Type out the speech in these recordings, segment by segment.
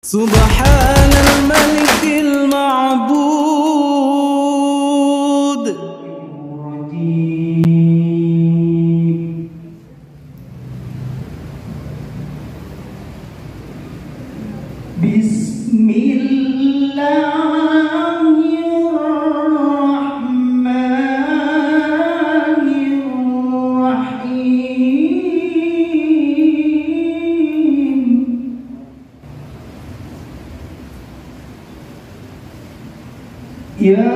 سبحان الملك المعبود بسم الله الرحمن الرحيم يا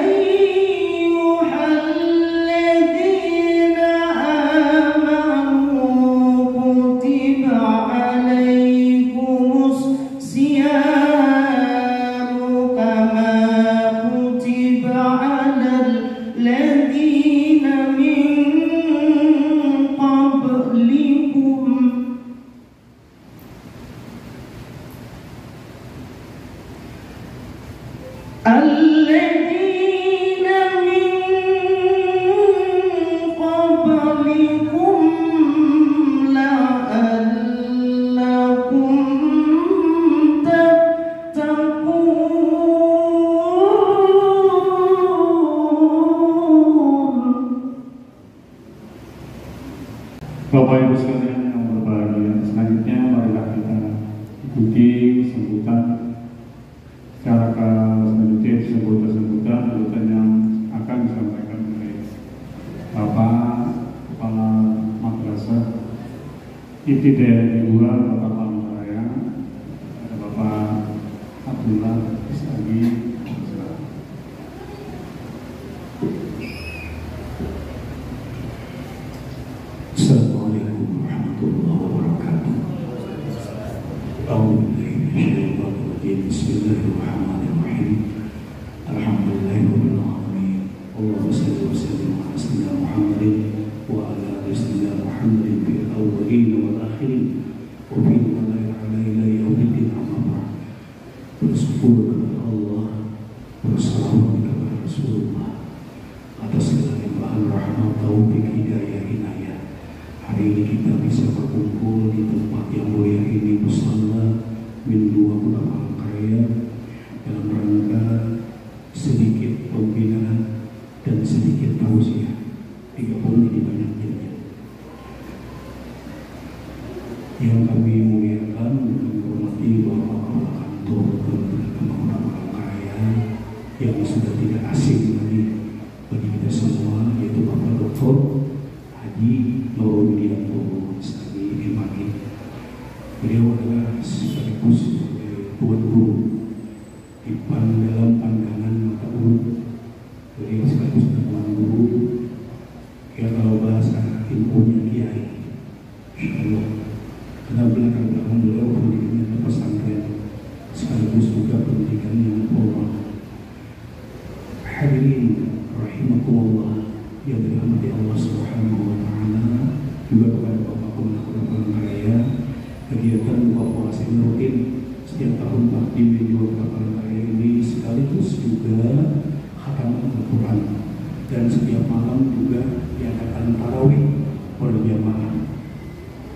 أيها الذين آمنوا كتب عليكم الصيام كما كتب على الذين من قبلكم الذين من قبلكم لعلكم تتقون. Bapak Ibu sekalian yang berbahagia, selanjutnya marilah kita ikuti sambutan secara selanjutnya sambutan yang akan disampaikan oleh Bapak Kepala Madrasah Ibtidaiyah 2 Kota Palangkaraya, ada Bapak Abdullah Istagi. Assalamualaikum warahmatullahi wabarakatuh. Bismillahirrahmanirrahim. Alhamdulillahirabbil alamin. Allahumma shalli wa sallim ala sayyidina Muhammadin wa ala ali sayyidina Muhammadin fil awwalin wal akhirin wa fil malaa'ikati ila yaumiddin amma ba'd. Bersyukur kepada Allah, bersalawat kepada Rasulullah atas segala limpahan rahmat, taufik, hidayah, inayah. Hari ini kita bisa berkumpul di tempat yang mulia ini bersama min 2 Kota Palangkaraya dalam rangka sedikit pembinaan dan sedikit tausiah, digabung di banyak jenis. Yang kami muliakan dan menghormati Bapak Kepala Kantor Kota Palangkaraya yang sudah tidak asing lagi bagi kita semua, yaitu Bapak Dr. Haji Nurul Widianto Istagi MAG. Beliau adalah sekaligus sebagai tuan guru di dalam pandangan mata uang. Beliau sekaligus tuan guru ya, kalau bahasa ilmunya kiai, insyaallah. Karena belakang beliau pendidikannya di pesantren sekaligus juga pendidikan yang formal. Hadirin rahimakumullah yang dirahmati Allah Subhanahu wa taala, juga kepada Bapak Kepala Palangkaraya. Kegiatan buka puasa rutin setiap tahun Bakti di 2 Kota Palangkaraya ini sekaligus juga khataman Al-Quran, dan setiap malam juga diadakan tarawih berjamaah.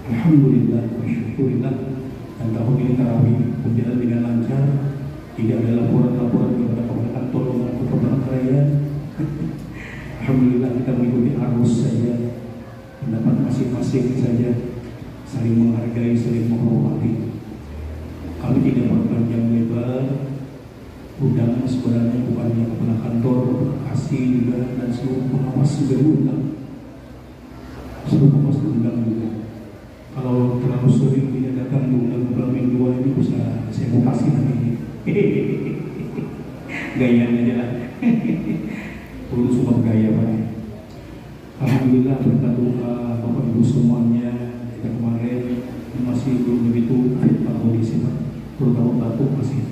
Alhamdulillah wa syukurillah, dan tahun ini tarawih berjalan dengan lancar, tidak ada laporan-laporan kepada Kepala Kantor Kota Palangkaraya. Alhamdulillah kita mengikuti arus saja, pendapat masing-masing saja, saling menghargai, saling menghormati. Kami tidak berpanjang lebar. Undangan sebenarnya bukan hanya Kepala Kantor, kasih juga, dan seluruh pengawas juga diundang. Seluruh pengawas diundang juga. Kalau terlalu sering tidak datang diundang bulan minggu ini bisa saya mau kasih nanti. Gayanya aja lah. Perlu sumpah gaya Pak. Alhamdulillah berkat doa Bapak Ibu semuanya, kita kemarin masih belum begitu fit kondisi Pak, terutama batuk masih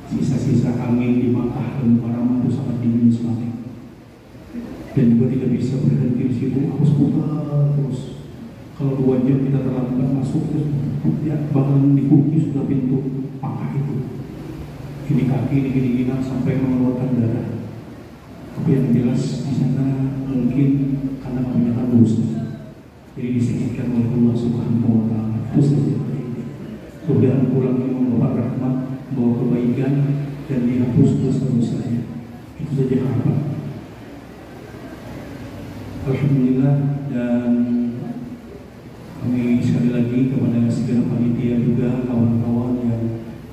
sisa-sisa angin di Makkah dan Paramah itu sangat dingin sekali, dan juga tidak bisa berhenti di situ, harus putar terus. Kalau 2 jam kita terlambat masuk terus ya bakalan dikunci sudah pintu Makkah itu. Ini kaki dingin-dinginan sampai mengeluarkan darah. Tapi yang jelas di sana mungkin karena kebanyakan dosa, jadi disingkirkan oleh Allah Subhanahu wa taala. Itu saja. Mudah-mudahan pulang ini membawa rahmat, membawa kebaikan, dan dihapus dosa-dosanya. Itu saja harapan. Alhamdulillah, dan kami sekali lagi kepada segala panitia juga, kawan-kawan yang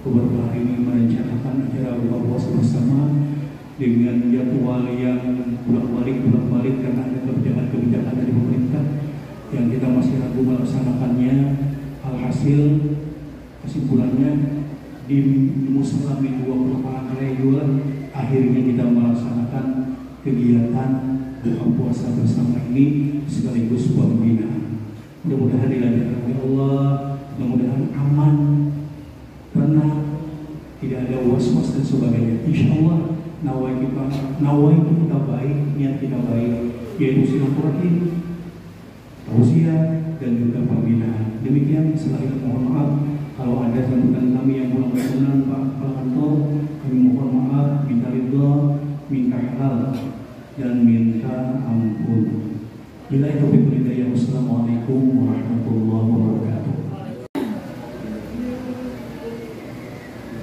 beberapa hari ini merencanakan acara buka puasa bersama dengan jadwal yang pulang-balik karena ada kebijakan dari pemerintah yang kita masih ragu melaksanakannya. Alhasil kesimpulannya di musala minggu 28 Rejul akhirnya kita melaksanakan kegiatan buka puasa bersama ini sekaligus pembinaan. Mudah-mudahan dilancarkan oleh Allah, mudah-mudahan aman, tenang, tidak ada was-was dan sebagainya. Insya Allah nawai kita baik, niat kita baik, yaitu silaturahim, tausiah, dan juga pembinaan. Demikian, selain mohon maaf kalau ada sambutan kami yang kurang berkenan Pak Kepala Kantor, kami mohon maaf, minta ridha, minta halal, dan minta ampun. Billahi taufiq wal hidayah. Wassalamualaikum warahmatullahi wabarakatuh.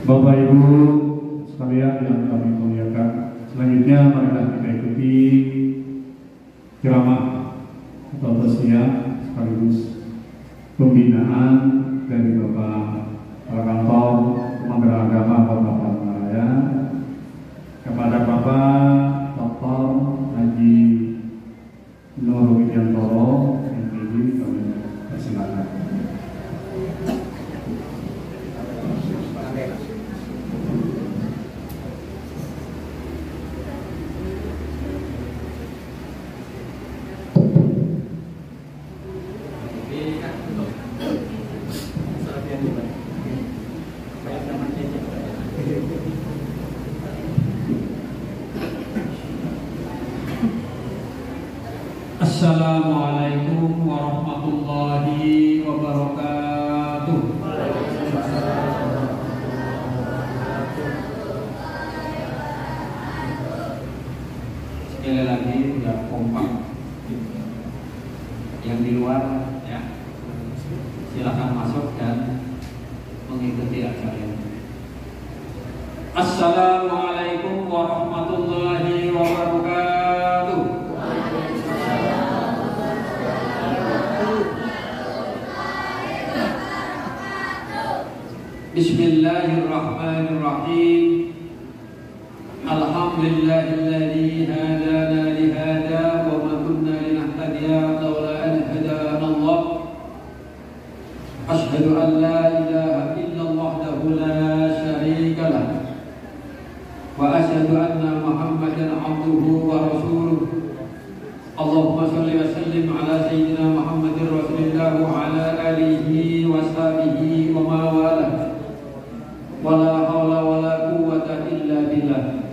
Bapak Ibu sekalian yang kami muliakan, selanjutnya marilah kita ikuti ceramah atau tausiah sekaligus pembinaan dari Bapak Kepala Kantor Kementerian Agama Kota Palangkaraya kepada Bapak Dr. Haji Nur Widiantoro MPD. Kami persilakan. Assalamualaikum warahmatullahi wabarakatuh. Sekali lagi sudah kompak. Yang di luar ya, silakan masuk dan mengikuti acara ini. Assalamualaikum warahmatullahi wabarakatuh. Bismillahirrahmanirrahim. Alhamdulillahilladzi hadana li hada wa ma kunna linahtadiya laula an hadana Allah. Asyhadu an la ilaha illallah wahdahu la syarika lah. Wa asyhadu anna Muhammadan abduhu wa rasuluh. Allahumma shalli wa sallim ala sayyidina Muhammadir Rasulillah wa ala alihi wa sahbihi wa ma walah. Wala hawla wala quwwata illa billah.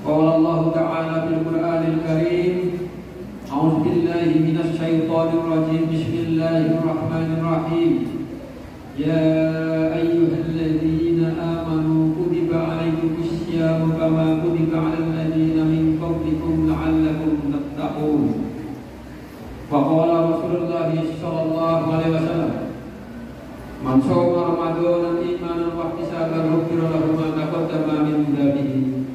Qala Allah Ta'ala fil Qur'anil Karim, a'udzu billahi minasy syaithanir rajim. Bismillahirrahmanirrahim. Ya ayyuhalladzina amanu kutiba 'alaikumus syiyamu kama kutiba 'alal ladzina min qablikum la'allakum tattaqun. Wa qala Rasulullah sallallahu alaihi wasallam, man shoma Ramadan imanan wa ihtisaban ghufira lahu ma taqaddama min dhanbihi.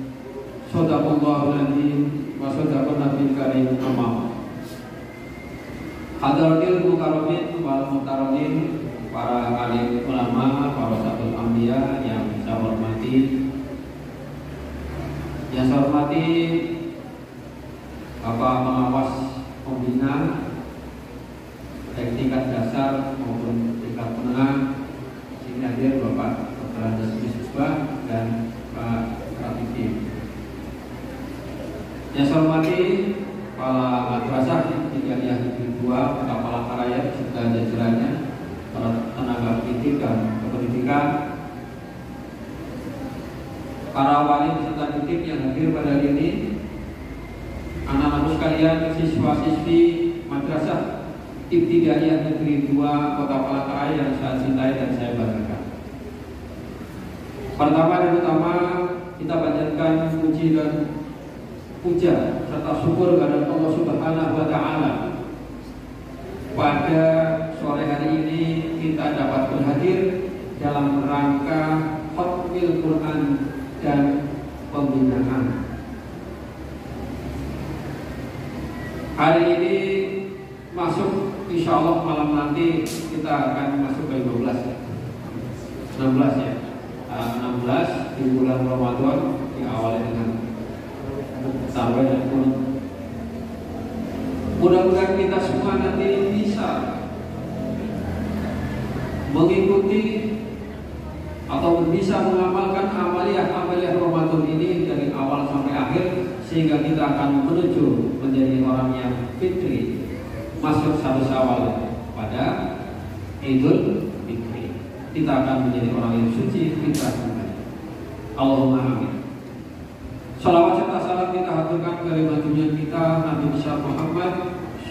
Shadaqallahul azim wa shadaqan nabiyil karim. Amma hadratil mukarramin wal muhtaramin, para alim ulama, para sahabat anbiya yang saya hormati. Yang saya hormati Bapak pengawas pembina baik tingkat dasar maupun tingkat menengah. Sini hadir Bapak Dr. Andes Bisbah dan Pak Rafiki. Yang saya hormati para madrasah Tijaniyah Negeri 2 Kota Palangkaraya serta jajarannya, para tenaga pendidik dan kependidikan, para wali peserta didik yang hadir pada hari ini, anak-anak sekalian, siswa-siswi madrasah Ibtidaiyah Negeri 2 Kota Palangkaraya yang saya cintai dan saya banggakan. Pertama dan utama, kita panjatkan puji dan puja serta syukur kepada Allah Subhanahu wa Ta'ala. Pada sore hari ini kita dapat berhadir dalam rangka Khatmil Quran dan pembinaan. Hari ini masuk, insya Allah malam nanti kita akan masuk ke 16 ya. 16 di bulan Ramadan diawali dengan tarawih dan qunut. Mudah-mudahan kita semua nanti bisa mengikuti atau bisa mengamalkan amaliyah Ramadan ini dari awal sampai akhir, sehingga kita akan menuju menjadi orang yang fitri, masuk 1 Syawal pada Idul Fitri. Kita akan menjadi orang yang suci fitrah kembali. Allahumma amin. Salawat serta salam kita haturkan dari baginda kita Nabi besar Muhammad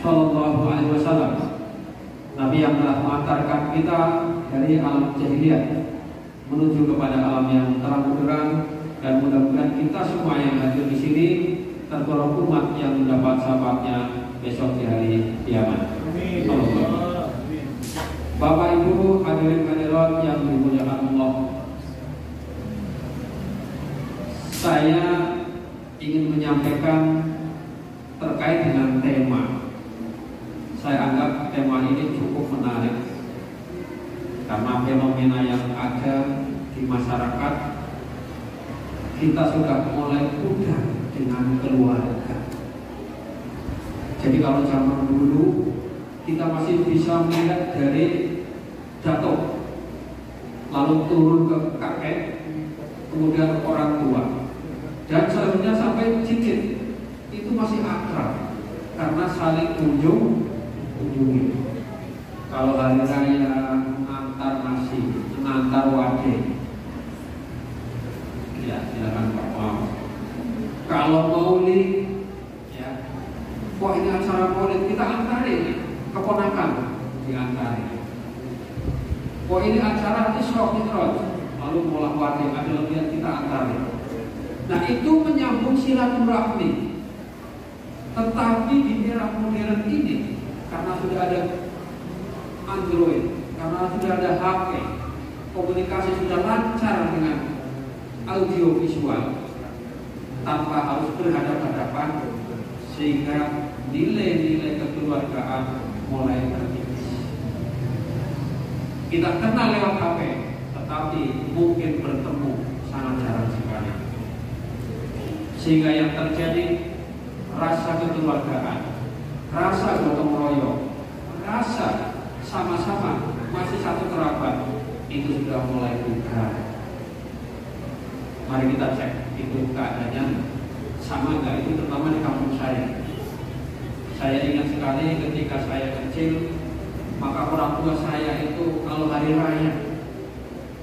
Sallallahu Alaihi Wasallam, Nabi yang telah mengantarkan kita dari alam jahiliyah menuju kepada alam yang terang benderang, dan mudah-mudahan kita semua yang hadir di sini tergolong umat yang mendapat syafaatnya besok di hari kiamat. Bapak Ibu hadirin hadirat yang dimuliakan Allah, saya ingin menyampaikan terkait dengan tema. Saya anggap tema ini cukup menarik karena fenomena yang ada di masyarakat, kita sudah mulai pudar dengan keluarga. Jadi kalau zaman dulu kita masih bisa melihat dari jatuh lalu turun ke kakek, kemudian orang tua, dan selanjutnya sampai cicit, itu masih akrab karena saling kunjungi. Kalau hari raya antar nasi, antar wade, ya silakan Pak Mau. Kalau maulid, ya, wah ini acara maulid, kita antarin keponakan, diantarin. Wah ini acara Isra Mi'raj, lalu mulai wade, ada lebihan, kita antarin. Nah itu menyambung silaturahmi. Tetapi di era modern ini, karena sudah ada Android, karena sudah ada HP, komunikasi sudah lancar dengan audio visual tanpa harus berhadapan-hadapan, sehingga nilai-nilai kekeluargaan mulai terkikis. Kita kenal lewat HP, tetapi mungkin bertemu sangat jarang sekali, sehingga yang terjadi rasa kekeluargaan, rasa gotong royong, rasa sama-sama masih satu kerabat, itu sudah mulai pudar. Mari kita cek itu keadaannya sama nggak, itu terutama di kampung saya. Saya ingat sekali ketika saya kecil, maka orang tua saya itu kalau hari raya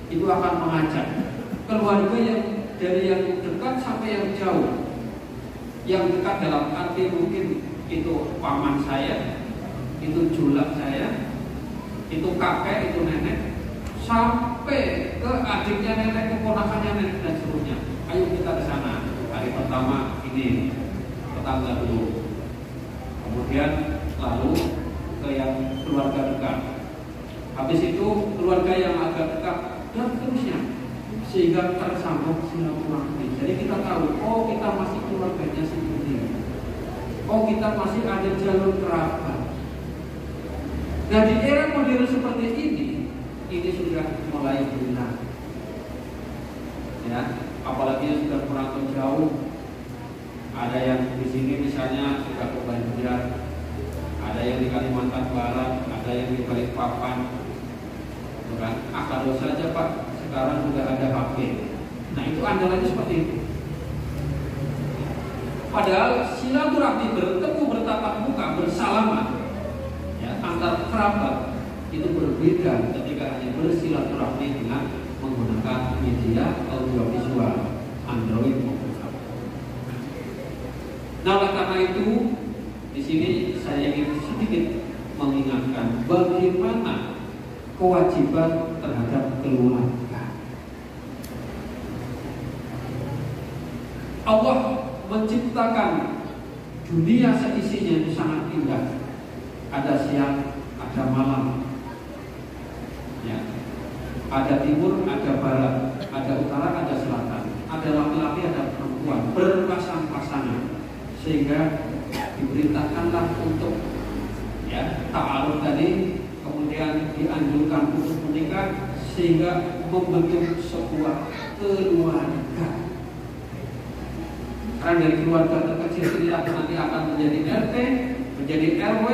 itu akan mengajak keluarga yang dari yang dekat sampai yang jauh. Yang dekat dalam arti mungkin itu paman saya, itu julak saya, itu kakek, itu nenek, sampai ke adiknya nenek, keponakannya nenek, dan seterusnya. Ayo kita ke sana. Hari pertama ini tetangga dulu, kemudian lalu ke yang keluarga dekat, habis itu keluarga yang agak dekat, dan seterusnya, sehingga tersambung silaturahmi. Jadi kita tahu, oh kita masih keluarganya seperti ini, oh kita masih ada jalur kerabat. Nah di era modern seperti ini sudah mulai hilang, ya. Apalagi yang sudah merantau jauh, ada yang di sini misalnya sudah ke Banjar, ada yang di Kalimantan Barat, ada yang di Balikpapan, bukan? Kalau saja Pak, sekarang sudah ada HP. Nah itu andalannya seperti itu. Padahal silaturahmi, bertemu, bertatap muka, bersalaman, ya, antar kerabat itu berbeda ketika hanya bersilaturahmi dengan menggunakan media audiovisual, Android maupun HP. Nah, oleh karena itu di sini saya ingin sedikit mengingatkan bagaimana kewajiban terhadap keluarga. Allah menciptakan dunia seisinya itu sangat indah. Ada siang, ada malam. Ada timur, ada barat, ada utara, ada selatan, ada laki-laki, ada perempuan, berpasang-pasangan, sehingga diperintahkanlah untuk ta'aruf tadi, kemudian dianjurkan untuk menikah sehingga membentuk sebuah keluarga. Karena dari keluarga terkecil inilah nanti akan menjadi RT, menjadi RW,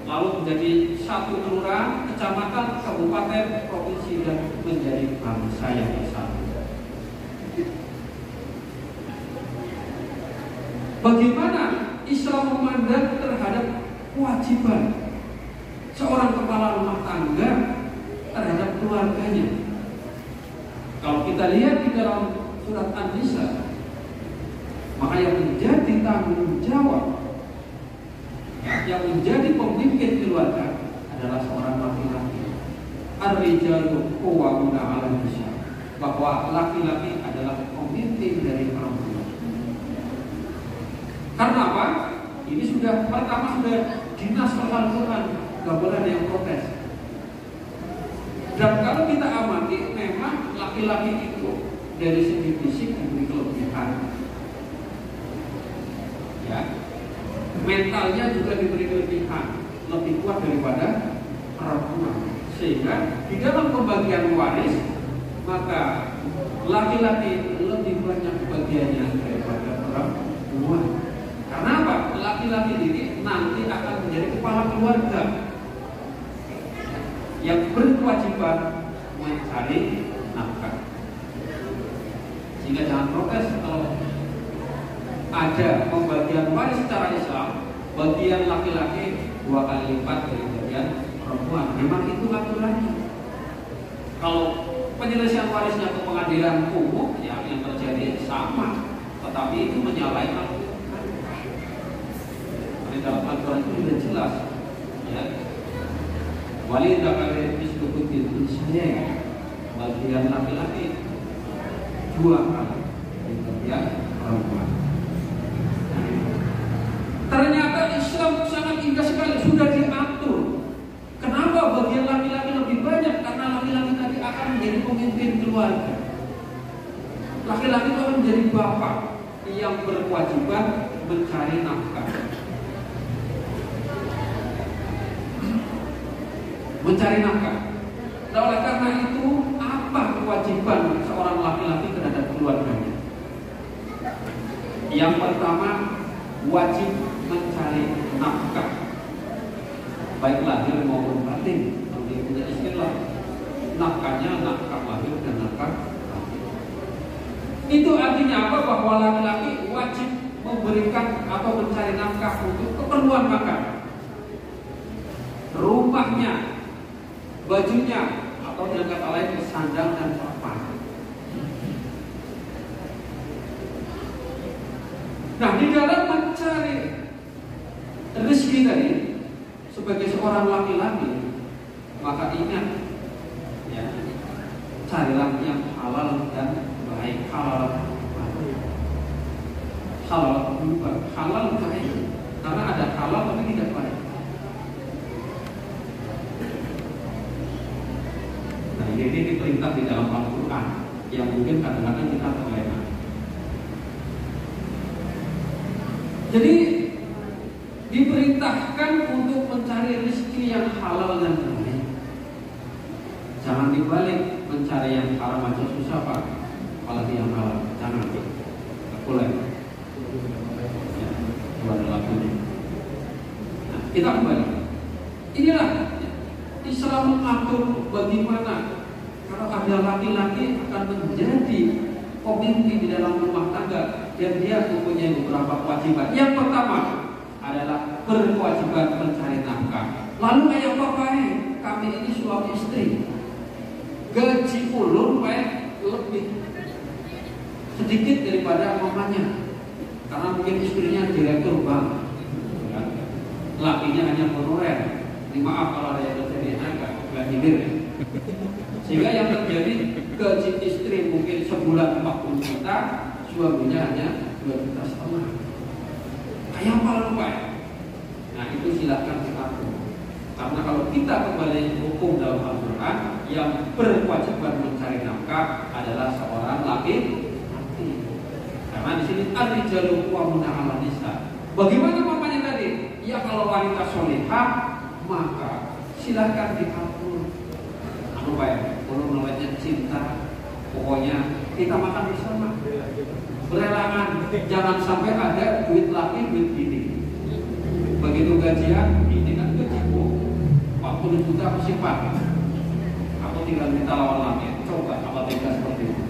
lalu menjadi satu kelurahan, kecamatan, kabupaten, provinsi, dan menjadi bangsa yang bersatu. Bagaimana Islam memandang terhadap kewajiban seorang kepala rumah tangga terhadap keluarganya? Kalau kita lihat di dalam surat An-Nisa, maka yang menjadi tanggung jawab, yang menjadi pemimpin keluarga adalah seorang laki-laki. Ar-rijalu qawwamuna 'alan nisa, bahwa laki-laki adalah pemimpin dari perempuan. Karena apa? Ini sudah dinas Al-Quran, nggak boleh ada yang protes. Dan kalau kita amati, memang laki-laki itu dari segi fisik diberi kelebihan, mentalnya juga diberi kelebihan, lebih kuat daripada perempuan. Sehingga di dalam pembagian waris, maka laki-laki lebih banyak bagiannya daripada perempuan. Karena apa? Laki-laki ini nanti akan menjadi kepala keluarga yang berkewajiban mencari nafkah. Sehingga jangan protes kalau ada pembagian waris secara Islam, bagian laki-laki 2 kali lipat dari bagian perempuan. Memang itu aturannya. Kalau penyelesaian warisnya ke pengadilan umum, ya yang terjadi sama, tetapi itu menyalahi Al-Quran. Di dalam Al-Quran itu sudah jelas, ya. Wali dakari mislukutin saya, bagian laki-laki 2 kali dari bagian perempuan. Ternyata Islam sangat indah sekali, sudah diatur. Kenapa bagian laki-laki lebih banyak? Karena laki-laki tadi akan menjadi pemimpin keluarga. Laki-laki itu akan menjadi bapak yang berkewajiban mencari nafkah, Nah, oleh karena itu, apa kewajiban seorang laki-laki terhadap keluarganya? Yang pertama, wajib mencari nafkah, baik lahir maupun batin. Nanti punya istilah nafkahnya, nafkah lahir dan nafkah batin. Itu artinya apa? Bahwa laki-laki wajib memberikan atau mencari nafkah untuk keperluan makan, rumahnya, bajunya, atau dengan kata lain sandang dan papan. Nah, di dalam mencari rezeki tadi sebagai seorang laki-laki, maka ingat, ya, carilah yang halal dan baik. Halal berubah, halal baik. Karena ada halal tapi tidak baik. Nah, ini diperintah di dalam Al-Quran yang mungkin kadang-kadang kita terlena. Jadi diperintahkan untuk mencari rezeki yang halal dan baik. Jangan dibalik, mencari yang haram aja susah Pak, apalagi yang halal. Jangan, boleh. Ya, itu adalah lakunya. Nah, kita kembali. Inilah Islam mengatur bagaimana kalau ada laki-laki akan menjadi pemimpin di dalam rumah tangga, dan dia mempunyai beberapa kewajiban. Yang pertama adalah berkewajiban mencari nafkah. Lalu ayah bapak, kami ini suami istri, gaji ulun lebih sedikit daripada mamanya, karena mungkin istrinya direktur bank, lakinya hanya honorer. Maaf kalau ada yang terjadi agak hilir, sehingga yang terjadi gaji istri mungkin sebulan 40 juta, suaminya hanya 2,5 juta. Kayak apa lupa? Nah, itu silakan diatur. Karena kalau kita kembali hukum dalam Al-Quran, yang berkewajiban mencari nafkah adalah seorang laki-laki. Karena di sini ar-rijalu qawwamuna 'alan nisa. Bagaimana mamanya tadi? Ya kalau wanita solihah maka silahkan dikabul. Anu baik, kalau namanya cinta, pokoknya kita makan bersama. Berelangan, jangan sampai ada duit laki, duit bini. Begitu gajian, ini kan gajiku 40 juta aku simpan. Aku tinggal minta lawan langit. Coba apa beda seperti itu.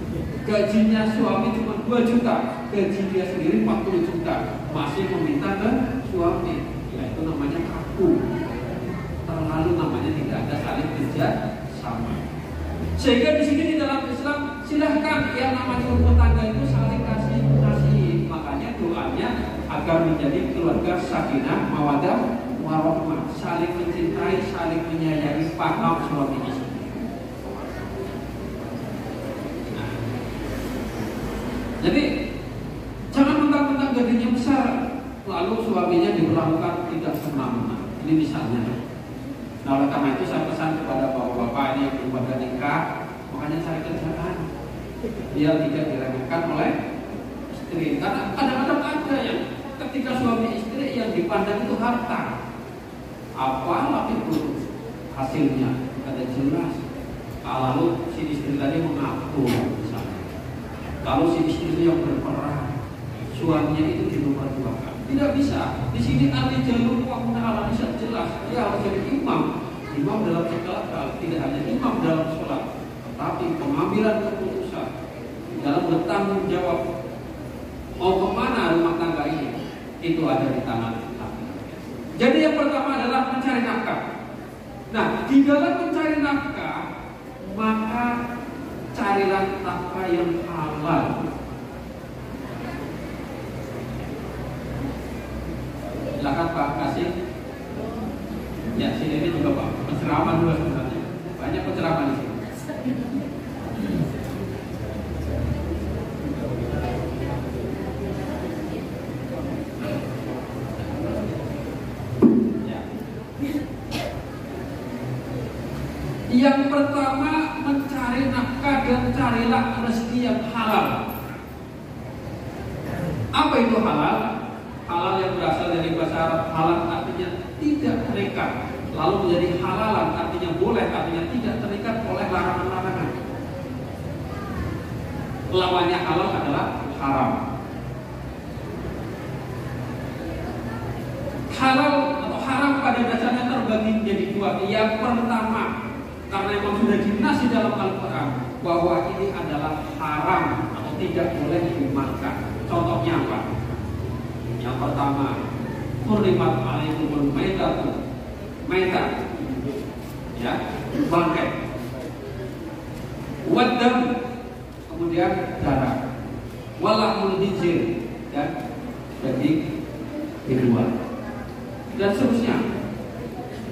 Gajinya suami cuma 2 juta, gaji dia sendiri 40 juta, masih meminta ke suami. Ya itu namanya kaku. Terlalu namanya tidak ada saling kerja sama. Sehingga di sini di dalam Islam silahkan yang namanya rumah tangga itu saling kasih. Makanya doanya agar menjadi keluarga sakinah, mawaddah, warahmah, saling mencintai, saling menyayangi, paham suami istri. Jadi jangan mentang-mentang gajinya besar lalu suaminya diperlakukan tidak semena-mena. Ini misalnya. Nah oleh karena itu saya pesan kepada bapak-bapak ini yang belum pada nikah, makanya cari kerjaan biar tidak diremehkan oleh istri. Karena kadang-kadang ada yang ketika suami istri yang dipandang itu harta, apa itu hasilnya ada jelas. Lalu si istri tadi mengaku misalnya. Kalau si istri itu yang berperang, suaminya itu dinomorduakan. Tidak bisa. Di sini ar-rijalu qawwamuna 'alan nisa jelas. Dia harus jadi imam. Imam dalam segala hal, tidak hanya imam dalam sholat, tetapi pengambilan keputusan dalam bertanggung jawab mau kemana rumah tangga ini, itu ada di tangan laki-laki. Jadi yang pertama adalah mencari nafkah. Nah, di dalam mencari nafkah, maka carilah nafkah yang halal. Silakan Pak kasih. Ya, sini juga Pak. Penceramah dulu sebenarnya. Banyak penceramah di sini. Ya. Yang pertama mencari nafkah dan carilah rezeki yang halal. Apa itu halal? Halal yang berasal dari bahasa Arab halal artinya tidak terikat, lalu menjadi halalan artinya boleh, artinya tidak terikat oleh larangan-larangan. Lawannya halal adalah haram. Halal atau haram pada dasarnya terbagi menjadi dua. Yang pertama, karena memang sudah jelas di dalam Al-Quran bahwa ini adalah haram atau tidak boleh dimakan. Contohnya apa? Yang pertama, hurrimat alaikumul maitatu, maitat, ya, bangkai, waddam, kemudian darah, walahmul khinzir, dan daging keluar, dan seterusnya,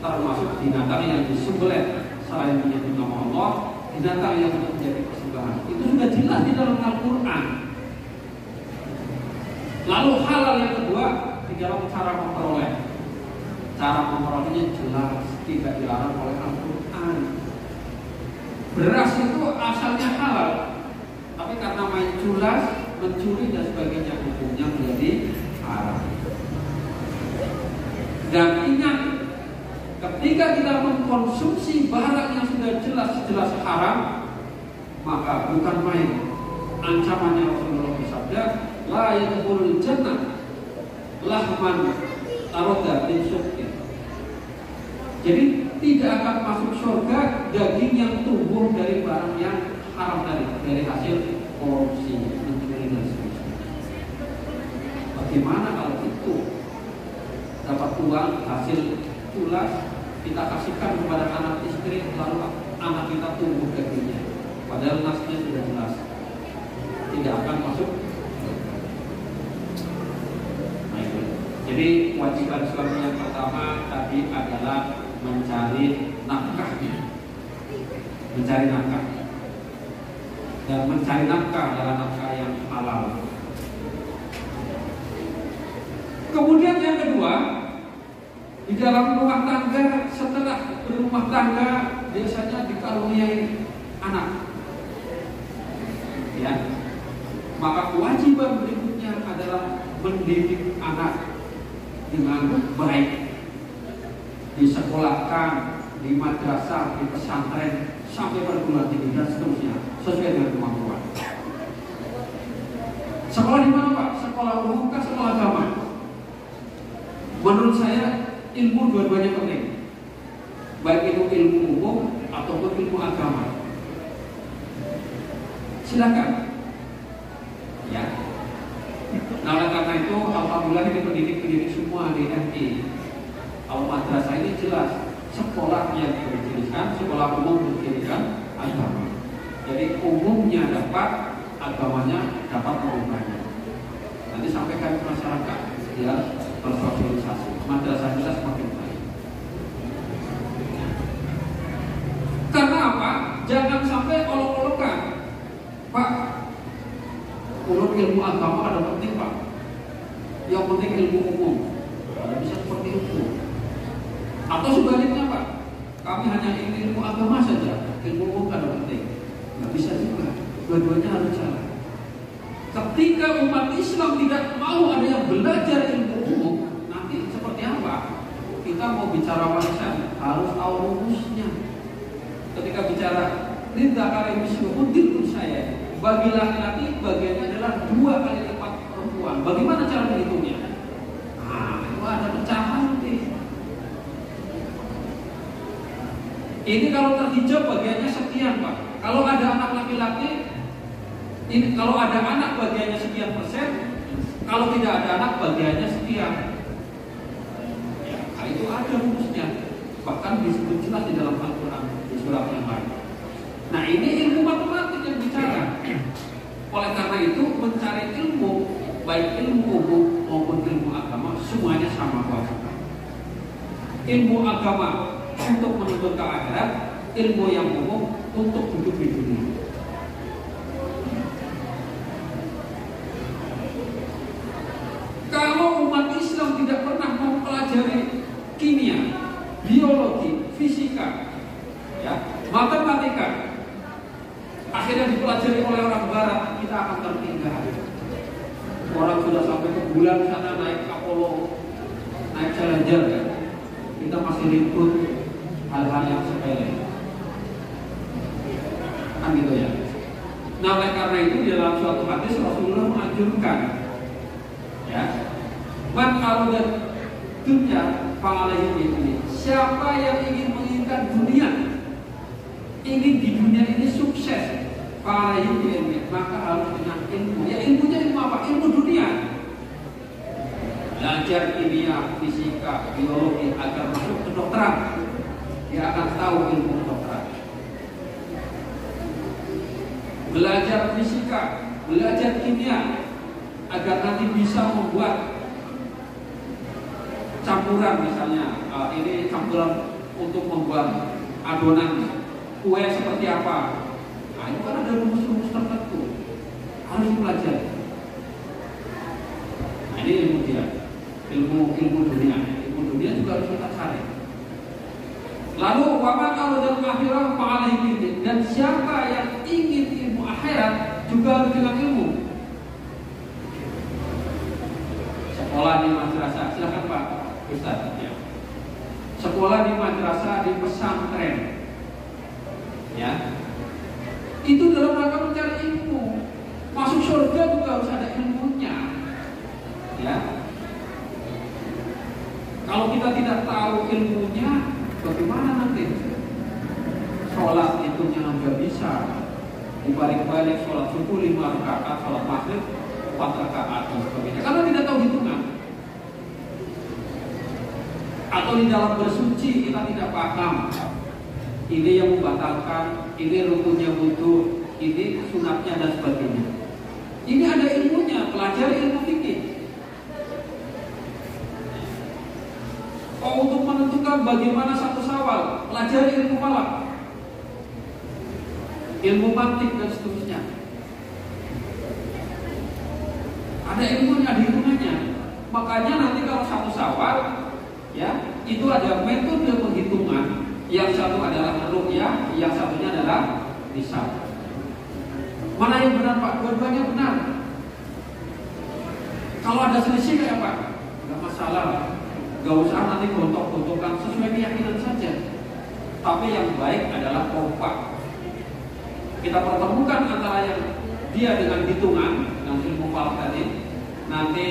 termasuk binatang yang disembelih selain menyebut nama Allah, binatang yang untuk menjadi persembahan. Itu sudah jelas di dalam Al-Quran. Lalu halal yang kedua di dalam cara memperoleh. Cara memperolehnya jelas, tidak dilarang oleh Al-Quran. Beras itu asalnya halal, tapi karena main culas, mencuri dan sebagainya, hukumnya menjadi haram. Dan ingat, ketika kita mengkonsumsi barang yang sudah jelas-jelas haram, maka bukan main. Ancamannya Rasulullah bersabda, la yadkhulul jannah lahman taroda min suqin. Jadi tidak akan masuk surga daging yang tumbuh dari barang yang haram tadi, dari hasil korupsi, mencuri dan sebagainya. Bagaimana kalau itu dapat uang hasil tulas kita kasihkan kepada anak istri, lalu anak kita tumbuh dagingnya, padahal nasnya sudah jelas tidak akan masuk. Jadi kewajiban suami yang pertama tadi adalah mencari nafkah, dan mencari nafkah adalah nafkah yang halal. Kemudian yang kedua, Di dalam rumah tangga, setelah berumah tangga biasanya dikaruniai anak. Ya, maka kewajiban berikutnya adalah mendidik anak dengan baik, disekolahkan di madrasah, di pesantren, sampai perguruan tinggi dan seterusnya sesuai dengan kemampuan. Sekolah di mana Pak? Sekolah umum kah sekolah agama? Menurut saya ilmu dua-duanya penting, baik itu ilmu umum ataupun ilmu agama. Silakan. Ya. Nah, oleh karena itu, alhamdulillah ini pendidik semua di FI. Al madrasah ini jelas sekolah yang berdirikan, sekolah umum berdirikan agama. Jadi umumnya dapat, agamanya dapat mengubahnya. Nanti sampaikan ke masyarakat, ya, bersosialisasi. Madrasah kita semakin baik. Karena apa? Jangan sampai olok-olokan, Pak. Menurut ilmu agama ada penting Pak. Yang penting ilmu umum. Ada bisa seperti itu. Atau sebaliknya Pak, kami hanya ingin ilmu agama saja, ilmu umum ada penting. Nggak bisa juga. Dua-duanya harus jalan. Ketika umat Islam tidak mau ada yang belajar ilmu umum, nanti seperti apa? Kita mau bicara warisan harus tahu rumusnya. Ketika bicara rinta kali misluhudil saya, bagi laki-laki bagiannya adalah 2 kali lipat perempuan. Bagaimana cara menghitungnya? Nah, itu ada pecahan nanti. Ini kalau terhijab bagiannya sekian Pak. Kalau ada anak laki-laki, ini kalau ada anak bagiannya sekian persen, kalau tidak ada anak bagiannya sekian. Ya, nah itu ada rumusnya. Bahkan disebut jelas di dalam Al-Quran di surat yang lain. Nah ini ilmu matematik yang bicara. Oleh karena itu mencari ilmu, baik ilmu umum maupun ilmu agama, semuanya sama wajib. Ilmu agama untuk menuntut ke akhirat, ilmu yang umum untuk hidup di dunia. Kalau umat Islam tidak pernah mempelajari kimia, biologi, fisika, ya, matematika, akhirnya dipelajari oleh orang Barat, kita akan tertinggal. Orang sudah sampai ke bulan sana naik Apollo, naik Challenger, ya. Kita masih ribut hal-hal yang sepele, kan gitu ya. Nah, oleh karena itu di dalam suatu hadis Rasulullah menganjurkan, ya, man arodat dunya fa'alaihi ini. Siapa yang ingin menginginkan dunia, ingin di dunia ini sukses, fa'alaihi ini, maka harus dengan ilmu. Ya, ilmunya ilmu apa? Ilmu dunia. Belajar kimia, fisika, biologi agar masuk kedokteran, dia akan tahu ilmu kedokteran. Belajar fisika, belajar kimia agar nanti bisa membuat campuran, misalnya ini campuran untuk membuat adonan kue seperti apa. Nah, itu kan ada rumus-rumus tertentu, harus dipelajari. Nah, ini ilmu dia, ilmu dunia. Ilmu dunia juga harus kita cari. Lalu waman aradal akhirah fa'alaihi, dan siapa yang ingin ilmu akhirat juga harus dengan ilmu. Sekolah di madrasah, silakan Pak Ustaz, ya. Sekolah di madrasah, di pesantren, ya, itu dalam rangka mencari ilmu. Masuk surga juga harus ada ilmunya, ya. Kalau kita tidak tahu ilmunya, bagaimana nanti? Sholat itu jangan nggak bisa dibalik-balik, sholat subuh 5 rakaat, sholat maghrib 4 rakaat dan sebagainya, karena tidak tahu hitungan. Atau di dalam bersuci kita tidak paham, ini yang membatalkan, ini rukunnya wudu, ini sunatnya dan sebagainya. Ini ada ilmunya, pelajari ilmu fikih. Untuk menentukan bagaimana satu Syawal, pelajari ilmu falak, ilmu mantik dan seterusnya. Ada ilmunya, ada hitungannya. Makanya nanti kalau satu Syawal, ya, itu ada metode penghitungan. Yang satu adalah ruqyah, yang satunya adalah hisab. Mana yang benar Pak? Dua-duanya benar. Kalau ada selisih kayak Pak, nggak masalah. Gak usah nanti gontok-gontokan, sesuai keyakinan saja. Tapi yang baik adalah kompak. Kita pertemukan antara yang dia dengan hitungan, dengan ilmu falak tadi, nanti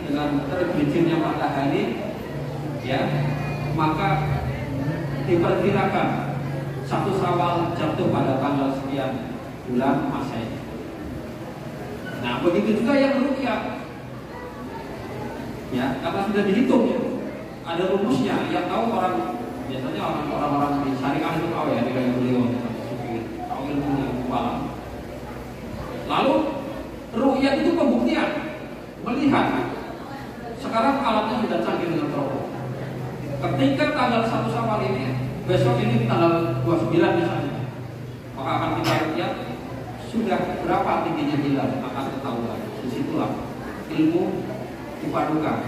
dengan tergelincirnya matahari, ya, maka diperkirakan 1 Syawal jatuh pada tanggal sekian bulan Masehi. Nah, begitu juga yang ruqyah. Ya, karena sudah dihitung ya. Ada rumusnya, yang tahu biasanya orang-orang di syariah itu tahu ya, kayak beliau tahu ilmunya kepala. Lalu ruqyah itu pembuktian, melihat. Sekarang alatnya sudah canggih dengan teropong. Ketika tanggal 1 Syawal ini, besok ini tanggal 29 misalnya, maka akan kita lihat sudah berapa tingginya hilal, akan ketahuan. Disitulah ilmu dipadukan.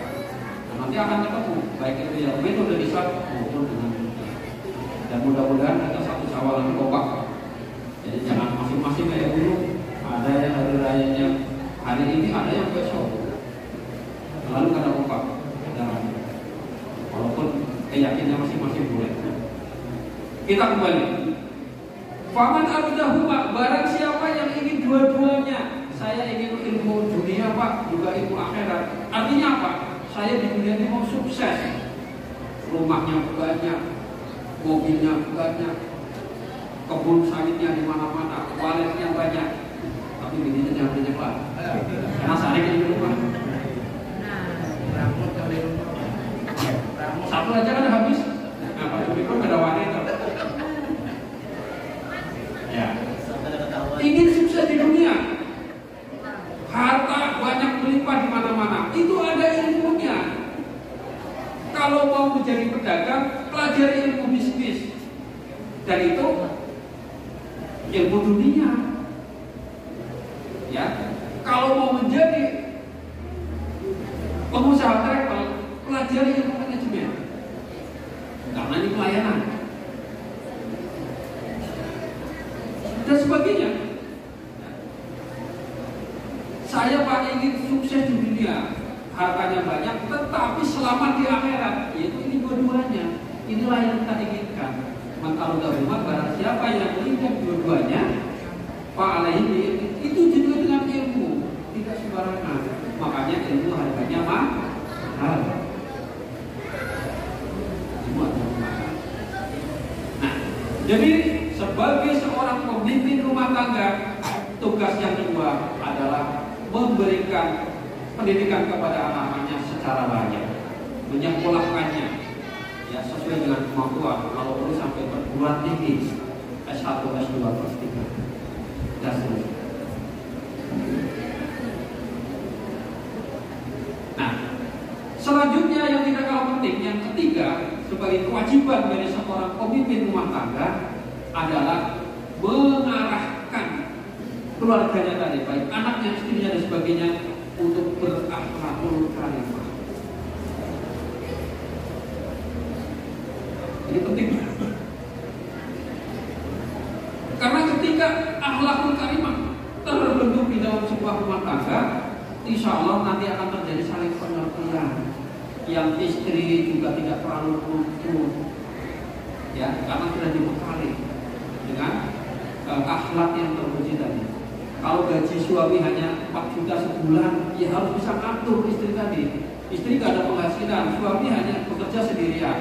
Nah, nanti akan ketemu baik itu yang metode hisab maupun dengan ruqyah. Dan mudah-mudahan kita 1 Syawal ini kompak. Jadi jangan masing-masing kayak dulu. Ada yang hari rayanya hari ini, ada yang besok. Lalu kada kompak. Walaupun keyakinannya masing-masing boleh. Kita kembali. Faman abdahuma, barang siapa yang ingin dua-duanya. Saya ingin ilmu dunia Pak, juga ilmu akhirat. Artinya apa? Saya di dunia ini mau sukses. Rumahnya banyak, mobilnya banyak, kebun sawitnya di mana-mana, waletnya banyak. Tapi begini jangan banyak lah. Karena saya di rumah. Satu aja kan habis. Nah, Pak Juri pun ada wanita. Ya. Ingin sukses di dunia, harta banyak melimpah di mana-mana. Itu ada ilmunya. Kalau mau menjadi pedagang, pelajari ilmu bisnis. Dan itu ilmu dunia. Ya. Kalau mau menjadi pengusaha travel, pelajari ilmu manajemen. Karena ini pelayanan dan sebagainya. Saya Pak ingin sukses di dunia, hartanya banyak, tetapi selamat di akhirat. Yaitu ini dua-duanya. Inilah yang kita inginkan. Maka barang siapa yang menginginkan dua-duanya, Pak alaihi itu juga dengan ilmu, tidak sembarangan. Makanya ilmu harganya mahal. Nah, jadi sebagai seorang pemimpin rumah tangga, tugas yang kedua adalah memberikan pendidikan kepada anak-anaknya secara layak, menyekolahkannya ya sesuai dengan kemampuan. Kalau perlu sampai perguruan tinggi S1, S2, S3 dan seterusnya. Nah, selanjutnya yang tidak kalah penting, yang ketiga sebagai kewajiban dari seorang pemimpin rumah tangga adalah mengarahkan keluarganya tadi, baik anaknya, istrinya dan sebagainya, untuk berakhlakul karimah. Ini penting. Karena ketika akhlakul karimah terbentuk di dalam sebuah rumah tangga, insya Allah nanti akan terjadi saling pengertian. Yang istri juga tidak terlalu kultur, ya, karena sudah dibekali dengan akhlak yang terpuji tadi. Kalau gaji suami hanya 4 juta sebulan, ya harus bisa ngatur istri tadi. Istri gak ada penghasilan, suami hanya bekerja sendirian,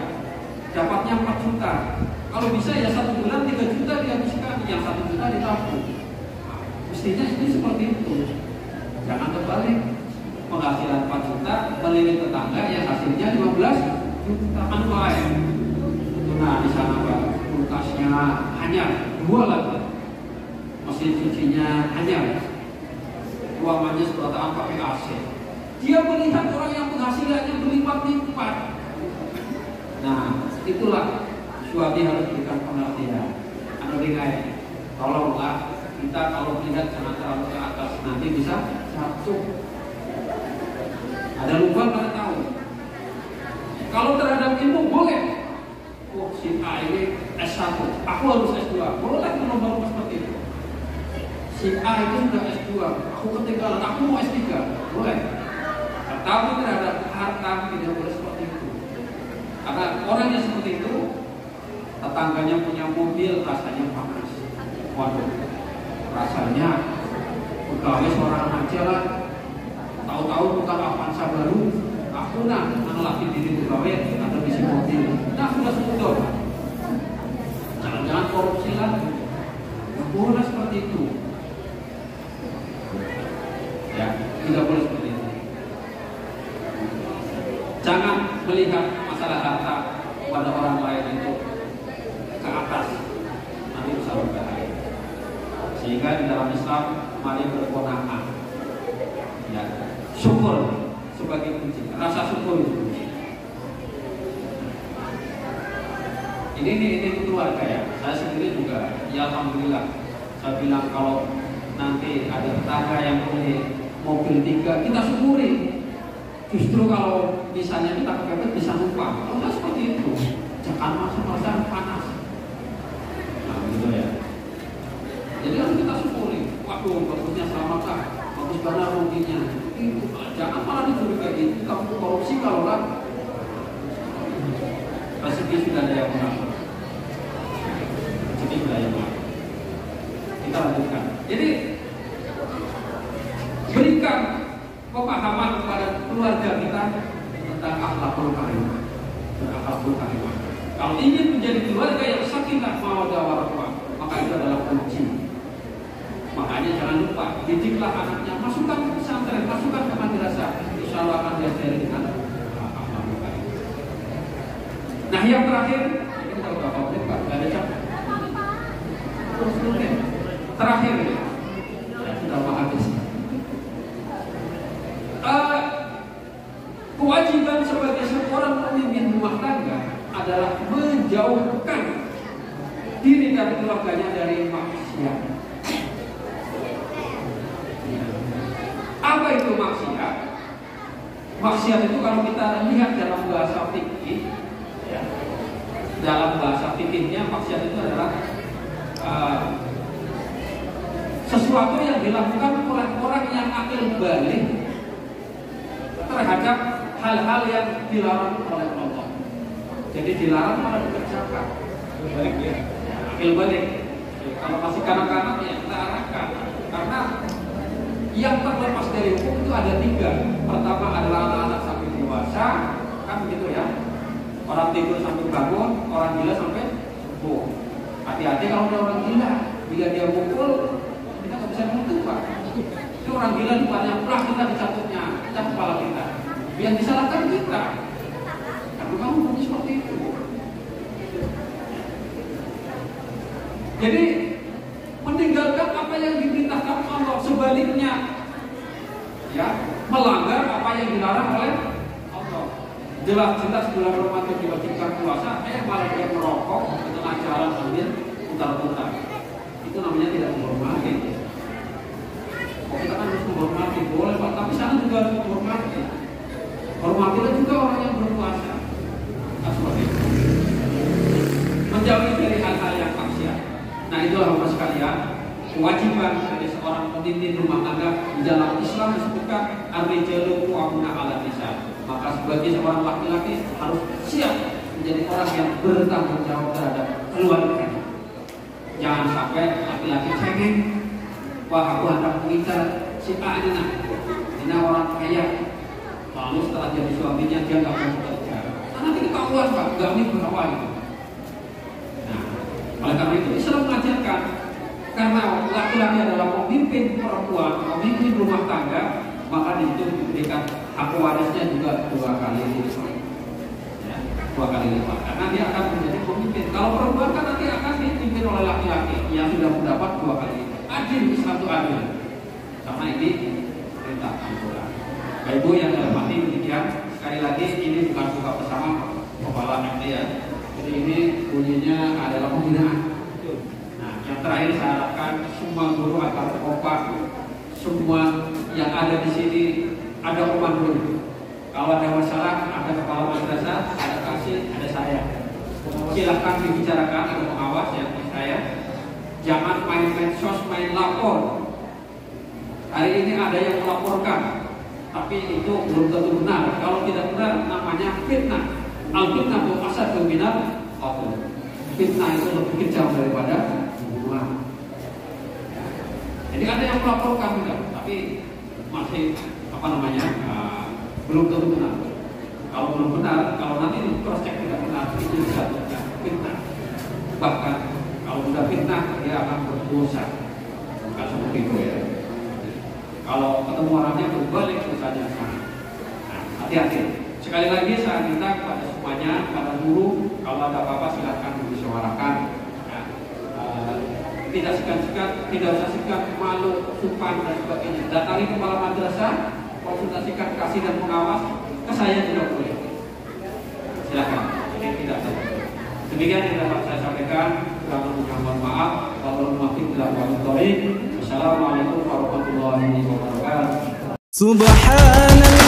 dapatnya 4 juta. Kalau bisa ya 1 bulan 3 juta dihabiskan, yang 1 juta ditabung. Mestinya istri seperti itu. Jangan terbalik. Penghasilan 4 juta, melirik tetangga yang hasilnya 15 juta kan lain. Nah di sana Pak, kulkasnya hanya 2 lagi, mesin cucinya hanya, ruangannya seberataan pakai AC. Dia melihat orang yang penghasilannya berlipat-lipat. Nah itulah suami harus berikan pengertian. Anu dengar, tolonglah kita kalau melihat jangan terlalu ke atas, nanti bisa jatuh. Ada lubang, kita tahu. Kalau terhadap ilmu boleh. Oh, si A ini S1, aku harus S2. Boleh berlomba-lomba seperti itu. Si A itu sudah S2, aku ketinggalan, aku mau S3. Boleh. Tetapi terhadap harta tidak boleh seperti itu. Karena orang yang seperti itu, tetangganya punya mobil, rasanya panas. Waduh, rasanya pegawai seorang aja lah. Tahu-tahu bukan Avanza baru, aku ngelatih diri pegawai atau isi mobil. Nah, sudah sudah. Jangan-jangan korupsi lagi. Nggak boleh seperti itu. Ya, tidak boleh seperti itu. Jangan melihat masalah harta pada orang lain itu ke atas, nanti bisa berbahaya. Sehingga di dalam Islam mari berqanaah. Ya, syukur sebagai kunci. Rasa syukur itu kunci. Ini keluarga ya. Saya sendiri juga, ya alhamdulillah. Saya bilang kalau nanti ada tetangga yang punya mobil 3, kita syukuri. Justru kalau misalnya kita kepepet bisa numpang. Kalau nggak seperti itu, jangan masa-masa panas. Nah, gitu ya. Jadi harus kita syukuri. Waduh, bagusnya selamat kah? Bagus banget mobilnya. Itu jangan malah dicurigai. Kamu korupsi kalau nggak. Rezeki sudah ada yang mengatur. Rezeki sudah ada yang mengatur. Kita lanjutkan. Jadi berikan pemahaman kepada keluarga kita tentang akhlakul karimah. Akhlakul karimah. Kalau ingin menjadi keluarga yang sakinah mawaddah warahmah, maka itu adalah kunci. Makanya jangan lupa didiklah anaknya, masukkan ke pesantren, masukkan ke madrasah. Insya Allah akan diajari dengan akhlakul karimah. Nah, yang terakhir, ini kita berapa menit Pak? Gak ada capek. Terakhir, ya, sudah mau habis. Kewajiban sebagai seorang pemimpin rumah tangga adalah menjauhkan diri dan keluarganya dari maksiat. Apa itu maksiat? Maksiat itu kalau kita lihat dalam bahasa fikih, ya, dalam bahasa fikihnya maksiat itu adalah sesuatu yang dilakukan oleh orang yang akil balik terhadap hal-hal yang dilarang oleh Allah. Jadi dilarang malah dikerjakan. Balik ya. Akil balik. Kalau masih kanak-kanak ya kita arahkan. Karena yang terlepas dari hukum itu ada 3. Pertama adalah anak-anak sampai dewasa, kan begitu ya. Orang tidur sampai bangun, orang gila sampai subuh. Hati-hati kalau ada orang gila, bila dia mukul, kita nggak bisa menutup Pak. Itu orang gila di banyak pelah kita dicatutnya, kita kepala kita. Yang disalahkan kita. Karena kamu bunyi seperti itu. Jadi meninggalkan apa yang diperintahkan Allah, sebaliknya ya melanggar apa yang dilarang oleh Allah. Jelas-jelas bulan Ramadan diwajibkan puasa, malah dia merokok di tengah jalan sambil putar-putar. Itu namanya tidak menghormati. Oh, kita kan harus menghormati, boleh Pak, tapi sana juga harus menghormati. Hormatilah juga orang yang berpuasa. Nah, seperti itu. Menjauhi dari hal-hal yang maksiat. Nah, itulah Bapak sekalian, kewajiban sebagai seorang pemimpin rumah tangga di dalam Islam disebutkan ar-rijalu qawwamuna 'alan nisa. Maka sebagai seorang laki-laki harus siap menjadi orang yang bertanggung jawab terhadap keluarga. Jangan sampai laki-laki cengeng. Wah, aku hendak mengincar si A ini orang kaya. Lalu setelah jadi suaminya dia nggak mau bekerja. Nanti ketahuan Pak, nggak nih berapa itu. Nah, oleh karena itu Islam mengajarkan, karena laki-laki adalah pemimpin perempuan, pemimpin rumah tangga, maka itu diberikan hak warisnya juga 2 kali lipat. Ya, 2 kali lipat. Karena dia akan menjadi pemimpin. Kalau perempuan kan nanti akan dipimpin oleh laki-laki yang sudah mendapat 2 kali lipat. Adil, Islam itu adil. Karena ini perintah Al-Quran. Bapak Ibu yang dirahmati, demikian sekali lagi ini bukan buka bersama kepala MT ya. Jadi ini bunyinya adalah pembinaan. Nah, yang terakhir saya harapkan semua guru agar kompak, semua yang ada di sini ada komando. Kalau ada masalah, ada kepala madrasah, ada kasih, ada saya. Silahkan dibicarakan, ada pengawas ya saya. Jangan main medsos, main lapor. Hari ini ada yang melaporkan, tapi itu belum tentu benar. Kalau tidak benar, namanya fitnah. Al-fitnah itu asal minal qatl. Fitnah itu lebih kejam daripada pembunuhan. Jadi ada yang melaporkan juga, tapi masih belum tentu benar. Kalau belum benar, kalau nanti di cross check tidak benar, itu bisa fitnah. Bahkan kalau sudah fitnah, dia akan berdosa. Bukan seperti itu ya. Kalau ketemu orangnya berbalik dosanya sana. Nah, hati-hati. Sekali lagi saya minta kepada semuanya, kepada guru, kalau ada apa-apa silahkan dimusyawarahkan. Tidak segan-segan, tidak usah segan, malu, sumpah dan sebagainya. Datangi kepala madrasah, konsultasikan kasih dan pengawas, ke saya juga boleh. Silakan. Ini tidak salah. Demikian yang dapat saya sampaikan. Mohon maaf. Wassalamualaikum warahmatullahi wabarakatuh. Subhanallah.